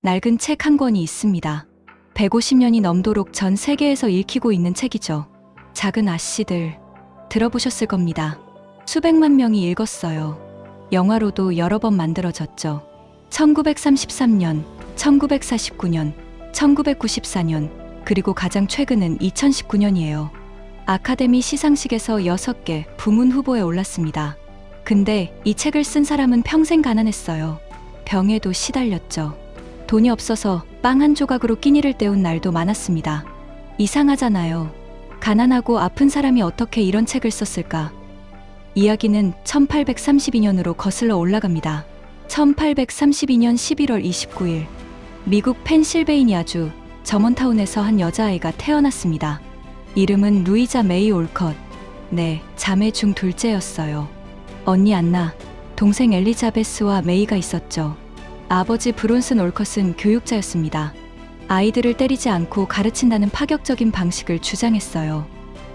낡은 책 한 권이 있습니다. 150년이 넘도록 전 세계에서 읽히고 있는 책이죠. 작은 아씨들 들어보셨을 겁니다. 수백만 명이 읽었어요. 영화로도 여러 번 만들어졌죠. 1933년, 1949년, 1994년, 그리고 가장 최근은 2019년이에요. 아카데미 시상식에서 6개 부문 후보에 올랐습니다. 근데 이 책을 쓴 사람은 평생 가난했어요. 병에도 시달렸죠. 돈이 없어서 빵 한 조각으로 끼니를 때운 날도 많았습니다. 이상하잖아요. 가난하고 아픈 사람이 어떻게 이런 책을 썼을까? 이야기는 1832년으로 거슬러 올라갑니다. 1832년 11월 29일, 미국 펜실베이니아주 저먼타운에서 한 여자아이가 태어났습니다. 이름은 루이자 메이 올컷. 네, 자매 중 둘째였어요. 언니 안나, 동생 엘리자베스와 메이가 있었죠. 아버지 브론슨 올컷은 교육자였습니다. 아이들을 때리지 않고 가르친다는 파격적인 방식을 주장했어요.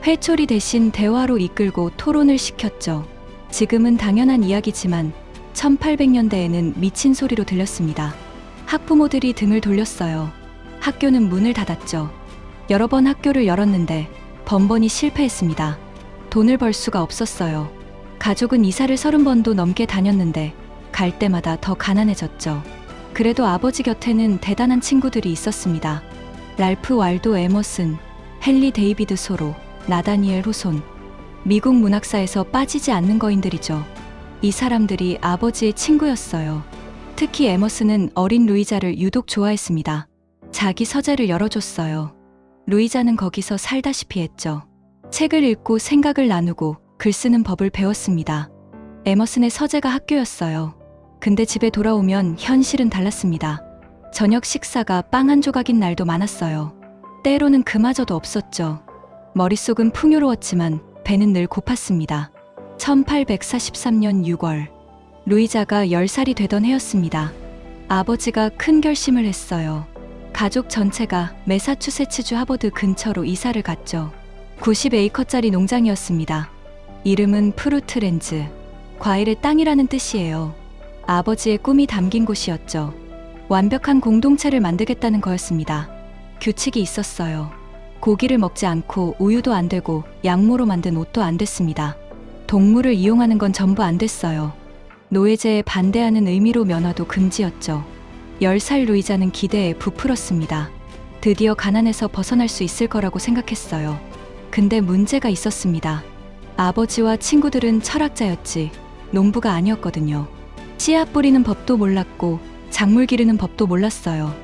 회초리 대신 대화로 이끌고 토론을 시켰죠. 지금은 당연한 이야기지만 1800년대에는 미친 소리로 들렸습니다. 학부모들이 등을 돌렸어요. 학교는 문을 닫았죠. 여러 번 학교를 열었는데 번번이 실패했습니다. 돈을 벌 수가 없었어요. 가족은 이사를 30번도 넘게 다녔는데 갈 때마다 더 가난해졌죠. 그래도 아버지 곁에는 대단한 친구들이 있었습니다. 랄프 왈도 에머슨, 헨리 데이비드 소로, 나다니엘 후손. 미국 문학사에서 빠지지 않는 거인들이죠. 이 사람들이 아버지의 친구였어요. 특히 에머슨은 어린 루이자를 유독 좋아했습니다. 자기 서재를 열어줬어요. 루이자는 거기서 살다시피 했죠. 책을 읽고 생각을 나누고 글 쓰는 법을 배웠습니다. 에머슨의 서재가 학교였어요. 근데 집에 돌아오면 현실은 달랐습니다. 저녁 식사가 빵 한 조각인 날도 많았어요. 때로는 그마저도 없었죠. 머릿속은 풍요로웠지만 배는 늘 고팠습니다. 1843년 6월, 루이자가 10살이 되던 해였습니다. 아버지가 큰 결심을 했어요. 가족 전체가 매사추세츠주 하버드 근처로 이사를 갔죠. 90에이커짜리 농장이었습니다. 이름은 프루트렌즈, 과일의 땅이라는 뜻이에요. 아버지의 꿈이 담긴 곳이었죠. 완벽한 공동체를 만들겠다는 거였습니다. 규칙이 있었어요. 고기를 먹지 않고 우유도 안 되고 양모로 만든 옷도 안 됐습니다. 동물을 이용하는 건 전부 안 됐어요. 노예제에 반대하는 의미로 면허도 금지였죠. 10살 루이자는 기대에 부풀었습니다. 드디어 가난에서 벗어날 수 있을 거라고 생각했어요. 근데 문제가 있었습니다. 아버지와 친구들은 철학자였지 농부가 아니었거든요. 씨앗 뿌리는 법도 몰랐고 작물 기르는 법도 몰랐어요.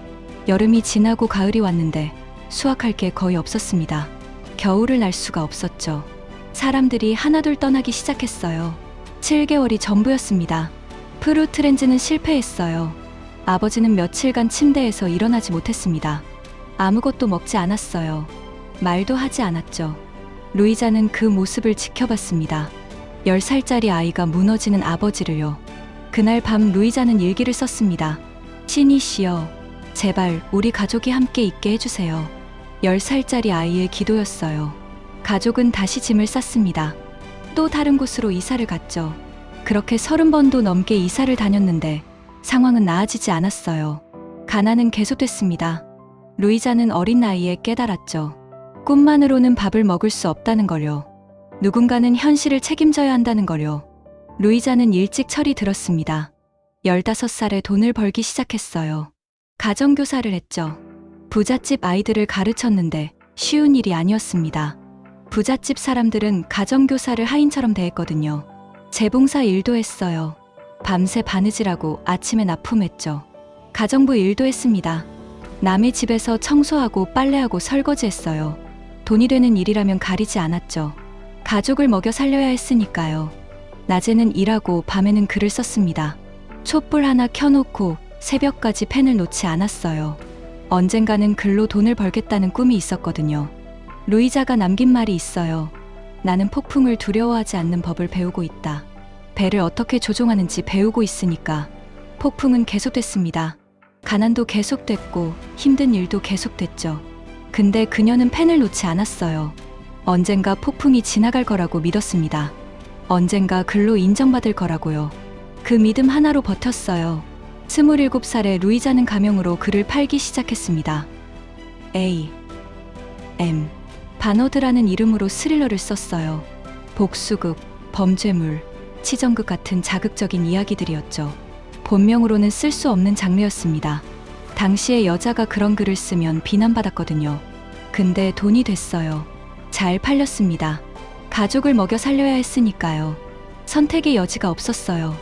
여름이 지나고 가을이 왔는데 수확할 게 거의 없었습니다. 겨울을 날 수가 없었죠. 사람들이 하나둘 떠나기 시작했어요. 7개월이 전부였습니다. 프루트렌즈는 실패했어요. 아버지는 며칠간 침대에서 일어나지 못했습니다. 아무것도 먹지 않았어요. 말도 하지 않았죠. 루이자는 그 모습을 지켜봤습니다. 10살짜리 아이가 무너지는 아버지를요. 그날 밤 루이자는 일기를 썼습니다. 신이시여, 제발 우리 가족이 함께 있게 해주세요. 10살짜리 아이의 기도였어요. 가족은 다시 짐을 쌌습니다. 또 다른 곳으로 이사를 갔죠. 그렇게 30번도 넘게 이사를 다녔는데 상황은 나아지지 않았어요. 가난은 계속됐습니다. 루이자는 어린 나이에 깨달았죠. 꿈만으로는 밥을 먹을 수 없다는 걸요. 누군가는 현실을 책임져야 한다는 걸요. 루이자는 일찍 철이 들었습니다. 15살에 돈을 벌기 시작했어요. 가정교사를 했죠. 부잣집 아이들을 가르쳤는데 쉬운 일이 아니었습니다. 부잣집 사람들은 가정교사를 하인처럼 대했거든요. 재봉사 일도 했어요. 밤새 바느질하고 아침에 납품했죠. 가정부 일도 했습니다. 남의 집에서 청소하고 빨래하고 설거지했어요. 돈이 되는 일이라면 가리지 않았죠. 가족을 먹여 살려야 했으니까요. 낮에는 일하고 밤에는 글을 썼습니다. 촛불 하나 켜놓고 새벽까지 펜을 놓지 않았어요. 언젠가는 글로 돈을 벌겠다는 꿈이 있었거든요. 루이자가 남긴 말이 있어요. 나는 폭풍을 두려워하지 않는 법을 배우고 있다. 배를 어떻게 조종하는지 배우고 있으니까. 폭풍은 계속됐습니다. 가난도 계속됐고 힘든 일도 계속됐죠. 근데 그녀는 펜을 놓지 않았어요. 언젠가 폭풍이 지나갈 거라고 믿었습니다. 언젠가 글로 인정받을 거라고요. 그 믿음 하나로 버텼어요. 27살의 루이자는 가명으로 글을 팔기 시작했습니다. A. M. 바너드라는 이름으로 스릴러를 썼어요. 복수극, 범죄물, 치정극 같은 자극적인 이야기들이었죠. 본명으로는 쓸 수 없는 장르였습니다. 당시에 여자가 그런 글을 쓰면 비난받았거든요. 근데 돈이 됐어요. 잘 팔렸습니다. 가족을 먹여 살려야 했으니까요. 선택의 여지가 없었어요.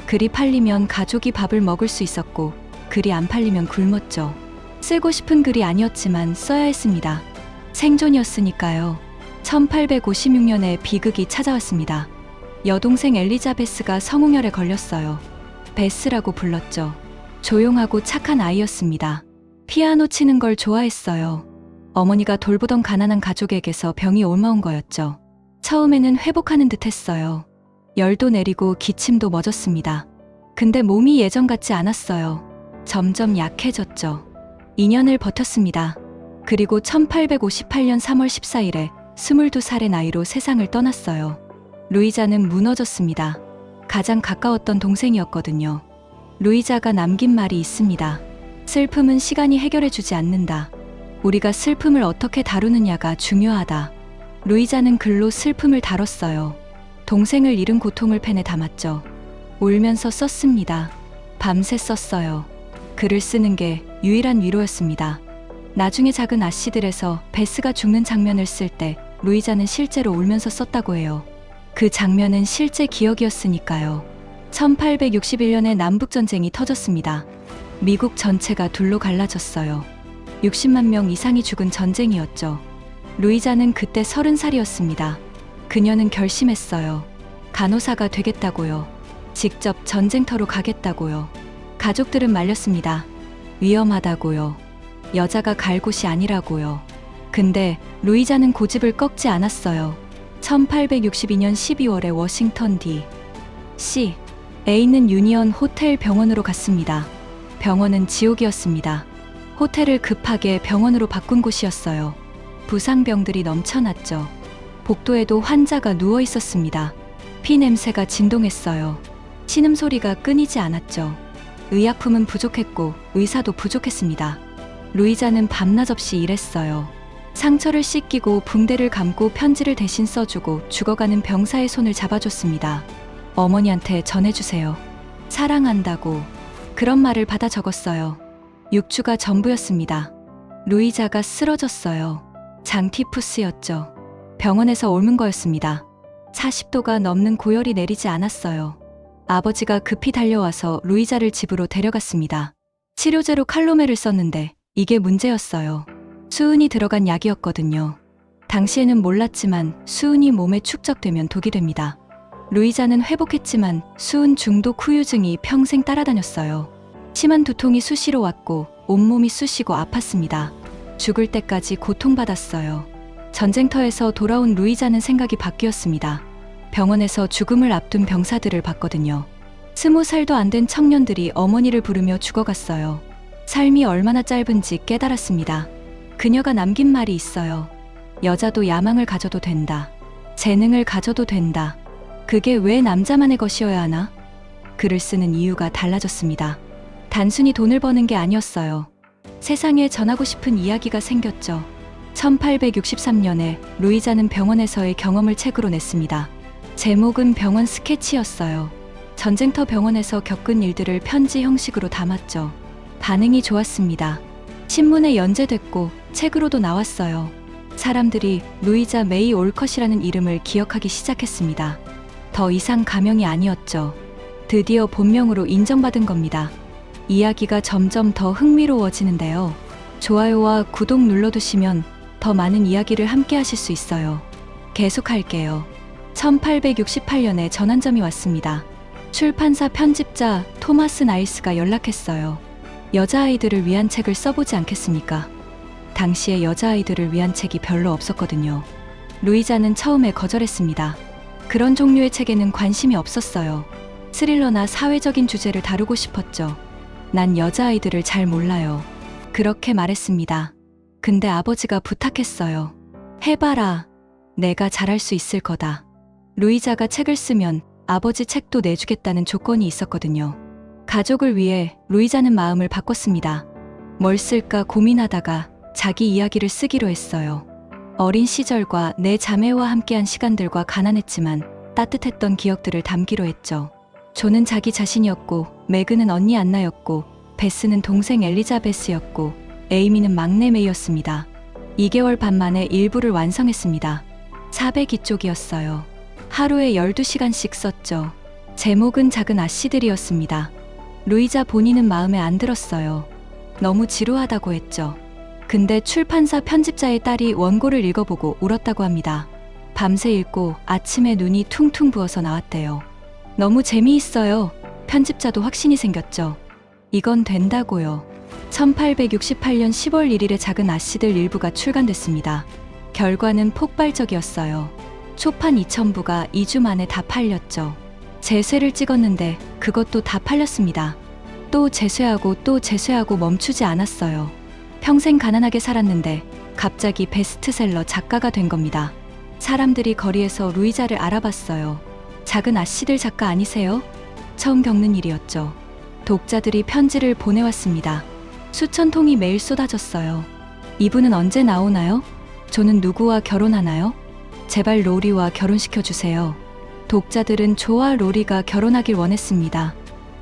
글이 팔리면 가족이 밥을 먹을 수 있었고, 글이 안 팔리면 굶었죠. 쓰고 싶은 글이 아니었지만 써야 했습니다. 생존이었으니까요. 1856년에 비극이 찾아왔습니다. 여동생 엘리자베스가 성홍열에 걸렸어요. 베스라고 불렀죠. 조용하고 착한 아이였습니다. 피아노 치는 걸 좋아했어요. 어머니가 돌보던 가난한 가족에게서 병이 옮아온 거였죠. 처음에는 회복하는 듯 했어요. 열도 내리고 기침도 멎었습니다. 근데 몸이 예전 같지 않았어요. 점점 약해졌죠. 2년을 버텼습니다. 그리고 1858년 3월 14일에 22살의 나이로 세상을 떠났어요. 루이자는 무너졌습니다. 가장 가까웠던 동생이었거든요. 루이자가 남긴 말이 있습니다. 슬픔은 시간이 해결해주지 않는다. 우리가 슬픔을 어떻게 다루느냐가 중요하다. 루이자는 글로 슬픔을 다뤘어요. 동생을 잃은 고통을 펜에 담았죠. 울면서 썼습니다. 밤새 썼어요. 글을 쓰는 게 유일한 위로였습니다. 나중에 작은 아씨들에서 베스가 죽는 장면을 쓸 때 루이자는 실제로 울면서 썼다고 해요. 그 장면은 실제 기억이었으니까요. 1861년에 남북전쟁이 터졌습니다. 미국 전체가 둘로 갈라졌어요. 60만 명 이상이 죽은 전쟁이었죠. 루이자는 그때 30살이었습니다. 그녀는 결심했어요. 간호사가 되겠다고요. 직접 전쟁터로 가겠다고요. 가족들은 말렸습니다. 위험하다고요. 여자가 갈 곳이 아니라고요. 근데 루이자는 고집을 꺾지 않았어요. 1862년 12월에 워싱턴 D.C. 에 있는 유니언 호텔 병원으로 갔습니다. 병원은 지옥이었습니다. 호텔을 급하게 병원으로 바꾼 곳이었어요. 부상병들이 넘쳐났죠. 복도에도 환자가 누워 있었습니다. 피 냄새가 진동했어요. 신음소리가 끊이지 않았죠. 의약품은 부족했고 의사도 부족했습니다. 루이자는 밤낮 없이 일했어요. 상처를 씻기고 붕대를 감고 편지를 대신 써주고 죽어가는 병사의 손을 잡아줬습니다. 어머니한테 전해주세요. 사랑한다고. 그런 말을 받아 적었어요. 6주가 전부였습니다. 루이자가 쓰러졌어요. 장티푸스였죠. 병원에서 옮은 거였습니다. 40도가 넘는 고열이 내리지 않았어요. 아버지가 급히 달려와서 루이자를 집으로 데려갔습니다. 치료제로 칼로멜을 썼는데 이게 문제였어요. 수은이 들어간 약이었거든요. 당시에는 몰랐지만 수은이 몸에 축적되면 독이 됩니다. 루이자는 회복했지만 수은 중독 후유증이 평생 따라다녔어요. 심한 두통이 수시로 왔고 온몸이 쑤시고 아팠습니다. 죽을 때까지 고통받았어요. 전쟁터에서 돌아온 루이자는 생각이 바뀌었습니다. 병원에서 죽음을 앞둔 병사들을 봤거든요. 20살도 안 된 청년들이 어머니를 부르며 죽어갔어요. 삶이 얼마나 짧은지 깨달았습니다. 그녀가 남긴 말이 있어요. 여자도 야망을 가져도 된다. 재능을 가져도 된다. 그게 왜 남자만의 것이어야 하나? 글을 쓰는 이유가 달라졌습니다. 단순히 돈을 버는 게 아니었어요. 세상에 전하고 싶은 이야기가 생겼죠. 1863년에 루이자는 병원에서의 경험을 책으로 냈습니다. 제목은 병원 스케치였어요. 전쟁터 병원에서 겪은 일들을 편지 형식으로 담았죠. 반응이 좋았습니다. 신문에 연재됐고 책으로도 나왔어요. 사람들이 루이자 메이 올컷이라는 이름을 기억하기 시작했습니다. 더 이상 가명이 아니었죠. 드디어 본명으로 인정받은 겁니다. 이야기가 점점 더 흥미로워지는데요. 좋아요와 구독 눌러두시면 더 많은 이야기를 함께 하실 수 있어요. 계속할게요. 1868년에 전환점이 왔습니다. 출판사 편집자 토마스 나일스가 연락했어요. 여자아이들을 위한 책을 써보지 않겠습니까? 당시에 여자아이들을 위한 책이 별로 없었거든요. 루이자는 처음에 거절했습니다. 그런 종류의 책에는 관심이 없었어요. 스릴러나 사회적인 주제를 다루고 싶었죠. 난 여자아이들을 잘 몰라요. 그렇게 말했습니다. 근데 아버지가 부탁했어요. 해봐라. 내가 잘할 수 있을 거다. 루이자가 책을 쓰면 아버지 책도 내주겠다는 조건이 있었거든요. 가족을 위해 루이자는 마음을 바꿨습니다. 뭘 쓸까 고민하다가 자기 이야기를 쓰기로 했어요. 어린 시절과 내 자매와 함께한 시간들과 가난했지만 따뜻했던 기억들을 담기로 했죠. 조는 자기 자신이었고, 매그는 언니 안나였고, 베스는 동생 엘리자베스였고, 에이미는 막내 메이였습니다. 2개월 반 만에 일부를 완성했습니다. 400이 쪽이었어요. 하루에 12시간씩 썼죠. 제목은 작은 아씨들이었습니다. 루이자 본인은 마음에 안 들었어요. 너무 지루하다고 했죠. 근데 출판사 편집자의 딸이 원고를 읽어보고 울었다고 합니다. 밤새 읽고 아침에 눈이 퉁퉁 부어서 나왔대요. 너무 재미있어요. 편집자도 확신이 생겼죠. 이건 된다고요. 1868년 10월 1일에 작은 아씨들 일부가 출간됐습니다. 결과는 폭발적이었어요. 초판 2,000부가 2주 만에 다 팔렸죠. 재쇄를 찍었는데 그것도 다 팔렸습니다. 또 재쇄하고 또 재쇄하고 멈추지 않았어요. 평생 가난하게 살았는데 갑자기 베스트셀러 작가가 된 겁니다. 사람들이 거리에서 루이자를 알아봤어요. 작은 아씨들 작가 아니세요? 처음 겪는 일이었죠. 독자들이 편지를 보내왔습니다. 수천 통이 매일 쏟아졌어요. 이분은 언제 나오나요? 저는 누구와 결혼하나요? 제발 로리와 결혼시켜주세요. 독자들은 조와 로리가 결혼하길 원했습니다.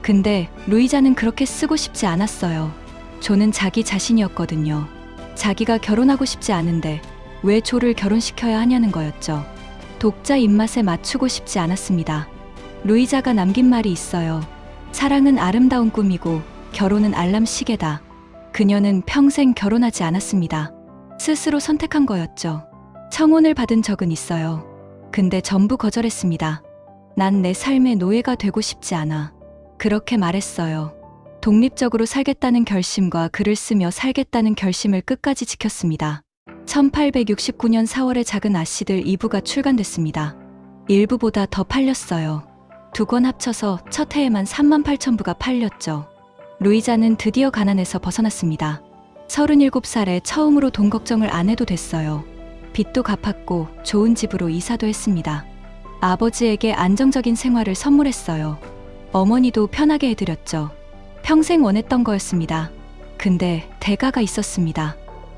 근데 루이자는 그렇게 쓰고 싶지 않았어요. 조는 자기 자신이었거든요. 자기가 결혼하고 싶지 않은데 왜 조를 결혼시켜야 하냐는 거였죠. 독자 입맛에 맞추고 싶지 않았습니다. 루이자가 남긴 말이 있어요. 사랑은 아름다운 꿈이고 결혼은 알람 시계다. 그녀는 평생 결혼하지 않았습니다. 스스로 선택한 거였죠. 청혼을 받은 적은 있어요. 근데 전부 거절했습니다. 난 내 삶의 노예가 되고 싶지 않아. 그렇게 말했어요. 독립적으로 살겠다는 결심과 글을 쓰며 살겠다는 결심을 끝까지 지켰습니다. 1869년 4월에 작은 아씨들 2부가 출간됐습니다. 1부보다 더 팔렸어요. 2권 합쳐서 첫 해에만 38,000부가 팔렸죠. 루이자는 드디어 가난에서 벗어났습니다. 37살에 처음으로 돈 걱정을 안 해도 됐어요. 빚도 갚았고 좋은 집으로 이사도 했습니다. 아버지에게 안정적인 생활을 선물했어요. 어머니도 편하게 해드렸죠. 평생 원했던 거였습니다. 근데 대가가 있었습니다.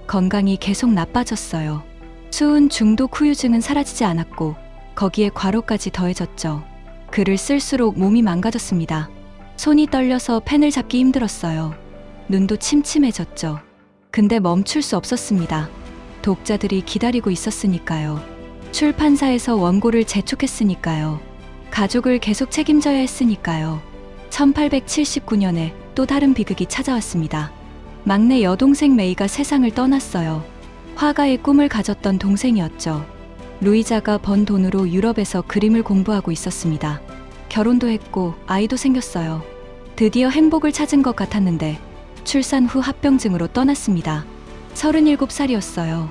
건강이 계속 나빠졌어요. 수은 중독 후유증은 사라지지 않았고 거기에 과로까지 더해졌죠. 글을 쓸수록 몸이 망가졌습니다. 손이 떨려서 펜을 잡기 힘들었어요. 눈도 침침해졌죠. 근데 멈출 수 없었습니다. 독자들이 기다리고 있었으니까요. 출판사에서 원고를 재촉했으니까요. 가족을 계속 책임져야 했으니까요. 1879년에 또 다른 비극이 찾아왔습니다. 막내 여동생 메이가 세상을 떠났어요. 화가의 꿈을 가졌던 동생이었죠. 루이자가 번 돈으로 유럽에서 그림을 공부하고 있었습니다. 결혼도 했고 아이도 생겼어요. 드디어 행복을 찾은 것 같았는데 출산 후 합병증으로 떠났습니다. 37살이었어요.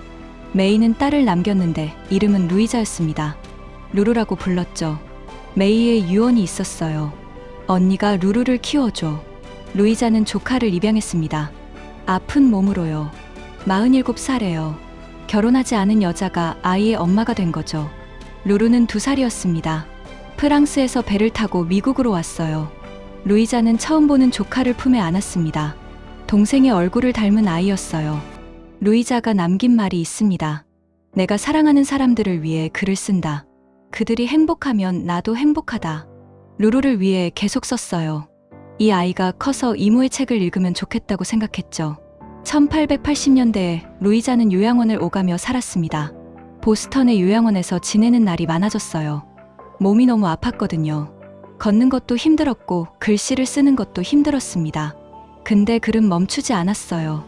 메이는 딸을 남겼는데 이름은 루이자였습니다. 루루라고 불렀죠. 메이의 유언이 있었어요. 언니가 루루를 키워줘. 루이자는 조카를 입양했습니다. 아픈 몸으로요. 47살에요. 결혼하지 않은 여자가 아이의 엄마가 된 거죠. 루루는 2살이었습니다. 프랑스에서 배를 타고 미국으로 왔어요. 루이자는 처음 보는 조카를 품에 안았습니다. 동생의 얼굴을 닮은 아이였어요. 루이자가 남긴 말이 있습니다. 내가 사랑하는 사람들을 위해 글을 쓴다. 그들이 행복하면 나도 행복하다. 루루를 위해 계속 썼어요. 이 아이가 커서 이모의 책을 읽으면 좋겠다고 생각했죠. 1880년대에 루이자는 요양원을 오가며 살았습니다. 보스턴의 요양원에서 지내는 날이 많아졌어요. 몸이 너무 아팠거든요. 걷는 것도 힘들었고 글씨를 쓰는 것도 힘들었습니다. 근데 글은 멈추지 않았어요.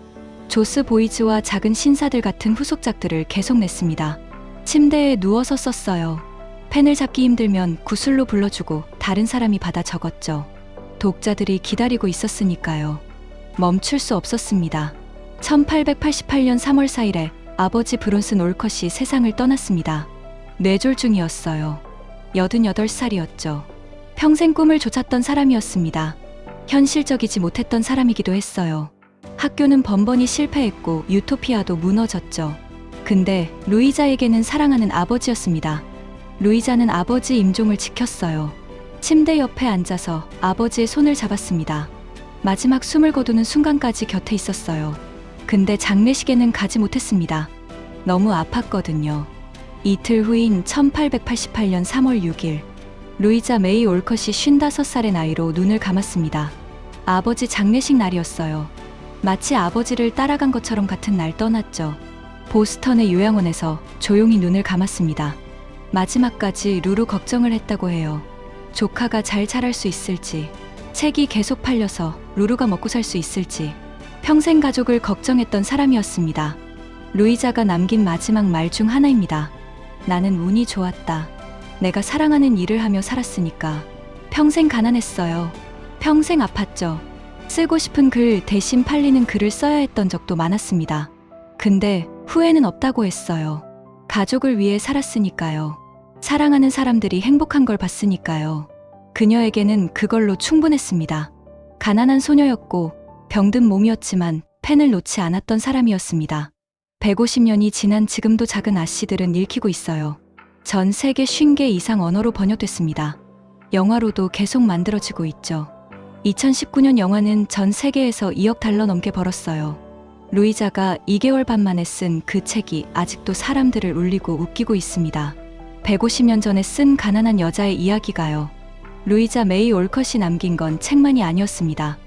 조스 보이즈와 작은 신사들 같은 후속작들을 계속 냈습니다. 침대에 누워서 썼어요. 펜을 잡기 힘들면 구슬로 불러주고 다른 사람이 받아 적었죠. 독자들이 기다리고 있었으니까요. 멈출 수 없었습니다. 1888년 3월 4일에 아버지 브론슨 올컷이 세상을 떠났습니다. 뇌졸중이었어요. 88살이었죠. 평생 꿈을 좇았던 사람이었습니다. 현실적이지 못했던 사람이기도 했어요. 학교는 번번이 실패했고 유토피아도 무너졌죠. 근데 루이자에게는 사랑하는 아버지였습니다. 루이자는 아버지 임종을 지켰어요. 침대 옆에 앉아서 아버지의 손을 잡았습니다. 마지막 숨을 거두는 순간까지 곁에 있었어요. 근데 장례식에는 가지 못했습니다. 너무 아팠거든요. 이틀 후인 1888년 3월 6일, 루이자 메이 올컷이 55살의 나이로 눈을 감았습니다. 아버지 장례식 날이었어요. 마치 아버지를 따라간 것처럼 같은 날 떠났죠. 보스턴의 요양원에서 조용히 눈을 감았습니다. 마지막까지 루루 걱정을 했다고 해요. 조카가 잘 자랄 수 있을지, 책이 계속 팔려서 루루가 먹고 살 수 있을지, 평생 가족을 걱정했던 사람이었습니다. 루이자가 남긴 마지막 말 중 하나입니다. 나는 운이 좋았다. 내가 사랑하는 일을 하며 살았으니까. 평생 가난했어요. 평생 아팠죠. 쓰고 싶은 글 대신 팔리는 글을 써야 했던 적도 많았습니다. 근데 후회는 없다고 했어요. 가족을 위해 살았으니까요. 사랑하는 사람들이 행복한 걸 봤으니까요. 그녀에게는 그걸로 충분했습니다. 가난한 소녀였고 병든 몸이었지만 펜을 놓지 않았던 사람이었습니다. 150년이 지난 지금도 작은 아씨들은 읽히고 있어요. 전 세계 50개 이상 언어로 번역됐습니다. 영화로도 계속 만들어지고 있죠. 2019년 영화는 전 세계에서 2억 달러 넘게 벌었어요. 루이자가 2개월 반 만에 쓴 그 책이 아직도 사람들을 울리고 웃기고 있습니다. 150년 전에 쓴 가난한 여자의 이야기가요. 루이자 메이 올컷이 남긴 건 책만이 아니었습니다.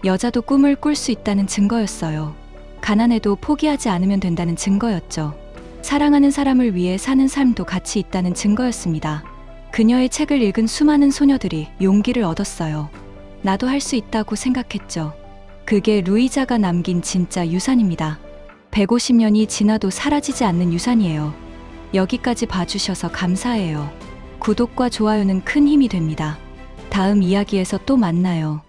여자도 꿈을 꿀 수 있다는 증거였어요. 가난해도 포기하지 않으면 된다는 증거였죠. 사랑하는 사람을 위해 사는 삶도 가치 있다는 증거였습니다. 그녀의 책을 읽은 수많은 소녀들이 용기를 얻었어요. 나도 할 수 있다고 생각했죠. 그게 루이자가 남긴 진짜 유산입니다. 150년이 지나도 사라지지 않는 유산이에요. 여기까지 봐주셔서 감사해요. 구독과 좋아요는 큰 힘이 됩니다. 다음 이야기에서 또 만나요.